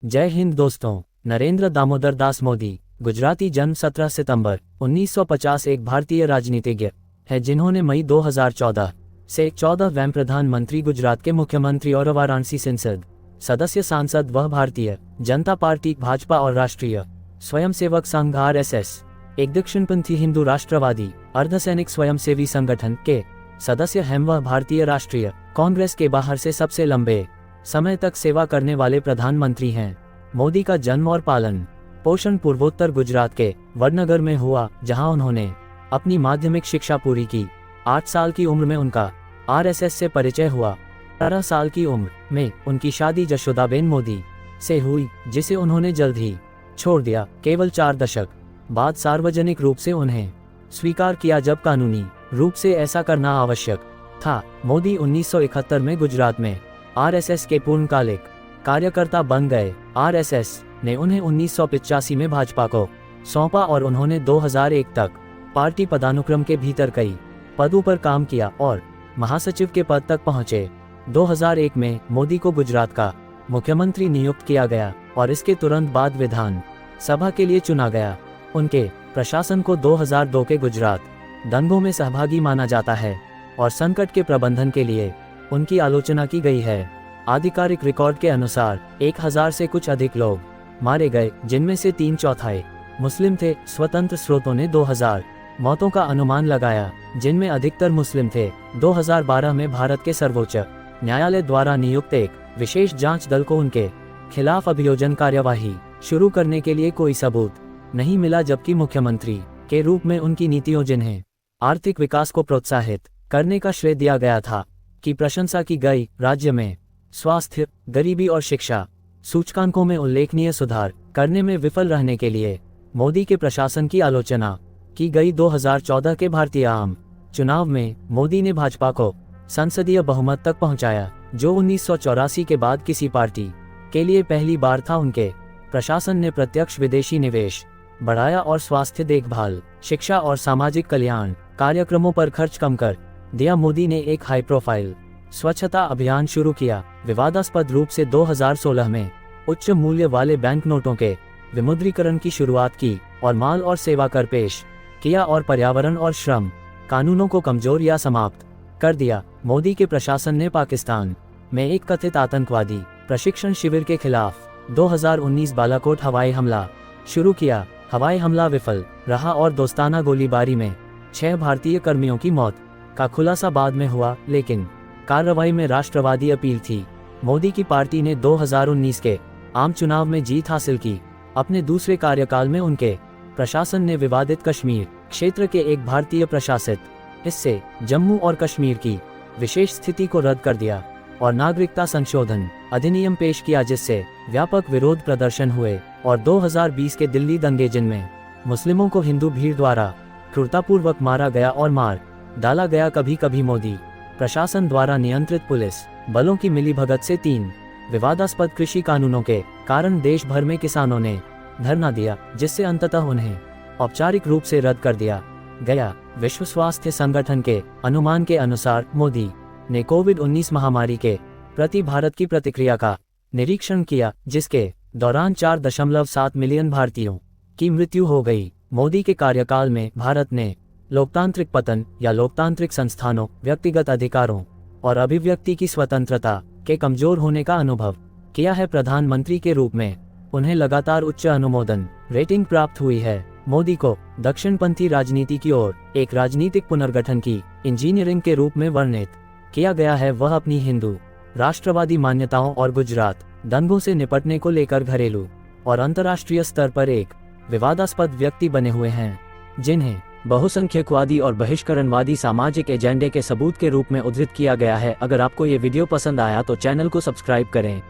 जय हिंद दोस्तों। नरेंद्र दामोदर दास मोदी, गुजराती, जन्म 17 सितंबर 1950, एक भारतीय राजनीतिज्ञ है जिन्होंने मई 2014 से 14वें प्रधानमंत्री, गुजरात के मुख्यमंत्री और वाराणसी संसद सदस्य, सांसद व भारतीय जनता पार्टी भाजपा और राष्ट्रीय स्वयंसेवक संघ RSS, एक दक्षिणपंथी हिंदू राष्ट्रवादी अर्धसैनिक स्वयंसेवी संगठन के सदस्य हैं। वह भारतीय राष्ट्रीय कांग्रेस के बाहर से सबसे लंबे समय तक सेवा करने वाले प्रधानमंत्री हैं। मोदी का जन्म और पालन पोषण पूर्वोत्तर गुजरात के वडनगर में हुआ, जहां उन्होंने अपनी माध्यमिक शिक्षा पूरी की। 8 साल की उम्र में उनका RSS से परिचय हुआ। 18 साल की उम्र में उनकी शादी जशोदाबेन मोदी से हुई, जिसे उन्होंने जल्द ही छोड़ दिया। केवल 4 दशक बाद सार्वजनिक रूप से उन्हें स्वीकार किया, जब कानूनी रूप से ऐसा करना आवश्यक था। मोदी 1971 में गुजरात में RSS के पूर्णकालिक कार्यकर्ता बन गए। RSS ने उन्हें 1985 में भाजपा को सौंपा और उन्होंने 2001 तक पार्टी पदानुक्रम के भीतर कई पदों पर काम किया और महासचिव के पद तक पहुंचे। 2001 में मोदी को गुजरात का मुख्यमंत्री नियुक्त किया गया और इसके तुरंत बाद विधान सभा के लिए चुना गया। उनके प्रशासन को 2002 के गुजरात दंगों में सहभागी माना जाता है और संकट के प्रबंधन के लिए उनकी आलोचना की गई है। आधिकारिक रिकॉर्ड के अनुसार 1000 से कुछ अधिक लोग मारे गए, जिनमें से 3/4 मुस्लिम थे। स्वतंत्र स्रोतों ने 2000 मौतों का अनुमान लगाया, जिनमें अधिकतर मुस्लिम थे। 2012 में भारत के सर्वोच्च न्यायालय द्वारा नियुक्त एक विशेष जांच दल को उनके खिलाफ अभियोजन कार्यवाही शुरू करने के लिए कोई सबूत नहीं मिला, जबकि मुख्यमंत्री के रूप में उनकी नीतियों, जिन्हें आर्थिक विकास को प्रोत्साहित करने का श्रेय दिया गया था, की प्रशंसा की गई। राज्य में स्वास्थ्य, गरीबी और शिक्षा सूचकांकों में उल्लेखनीय सुधार करने में विफल रहने के लिए मोदी के प्रशासन की आलोचना की गई। 2014 के भारतीय आम चुनाव में मोदी ने भाजपा को संसदीय बहुमत तक पहुंचाया, जो 1984 के बाद किसी पार्टी के लिए पहली बार था। उनके प्रशासन ने प्रत्यक्ष विदेशी निवेश बढ़ाया और स्वास्थ्य देखभाल, शिक्षा और सामाजिक कल्याण कार्यक्रमों पर खर्च कम कर दिया। मोदी ने एक हाई प्रोफाइल स्वच्छता अभियान शुरू किया। विवादास्पद रूप से 2016 में उच्च मूल्य वाले बैंक नोटों के विमुद्रीकरण की शुरुआत की और माल और सेवा कर पेश किया और पर्यावरण और श्रम कानूनों को कमजोर या समाप्त कर दिया। मोदी के प्रशासन ने पाकिस्तान में एक कथित आतंकवादी प्रशिक्षण शिविर के खिलाफ 2019 बालाकोट हवाई हमला शुरू किया। हवाई हमला विफल रहा और दोस्ताना गोलीबारी में 6 भारतीय कर्मियों की मौत का खुलासा बाद में हुआ, लेकिन कार्रवाई में राष्ट्रवादी अपील थी। मोदी की पार्टी ने 2019 के आम चुनाव में जीत हासिल की। अपने दूसरे कार्यकाल में उनके प्रशासन ने विवादित कश्मीर क्षेत्र के एक भारतीय प्रशासित हिस्से जम्मू और कश्मीर की विशेष स्थिति को रद्द कर दिया और नागरिकता संशोधन अधिनियम पेश किया, जिससे व्यापक विरोध प्रदर्शन हुए। और 2020 के दिल्ली दंगे, जिनमें मुस्लिमों को हिंदू भीड़ द्वारा क्रूरतापूर्वक मारा गया और मार डाला गया, कभी कभी मोदी प्रशासन द्वारा नियंत्रित पुलिस बलों की मिलीभगत से 3 विवादास्पद कृषि कानूनों के कारण देश भर में किसानों ने धरना दिया, जिससे अंततः उन्हें औपचारिक रूप से रद्द कर दिया गया। विश्व स्वास्थ्य संगठन के अनुमान के अनुसार मोदी ने कोविड-19 महामारी के प्रति भारत की प्रतिक्रिया का निरीक्षण किया, जिसके दौरान 4.7 मिलियन भारतीयों की मृत्यु हो गई। मोदी के कार्यकाल में भारत ने लोकतांत्रिक पतन या लोकतांत्रिक संस्थानों, व्यक्तिगत अधिकारों और अभिव्यक्ति की स्वतंत्रता के कमजोर होने का अनुभव किया है। प्रधानमंत्री के रूप में उन्हें लगातार उच्च अनुमोदन रेटिंग प्राप्त हुई है। मोदी को दक्षिणपंथी राजनीति की ओर एक राजनीतिक पुनर्गठन की इंजीनियरिंग के रूप में वर्णित किया गया है। वह अपनी हिंदू राष्ट्रवादी मान्यताओं और गुजरात दंगों से निपटने को लेकर घरेलू और अंतर्राष्ट्रीय स्तर पर एक विवादास्पद व्यक्ति बने हुए हैं, जिन्हें बहुसंख्यकवादी और बहिष्करणवादी सामाजिक एजेंडे के सबूत के रूप में उद्धृत किया गया है। अगर आपको ये वीडियो पसंद आया तो चैनल को सब्सक्राइब करें।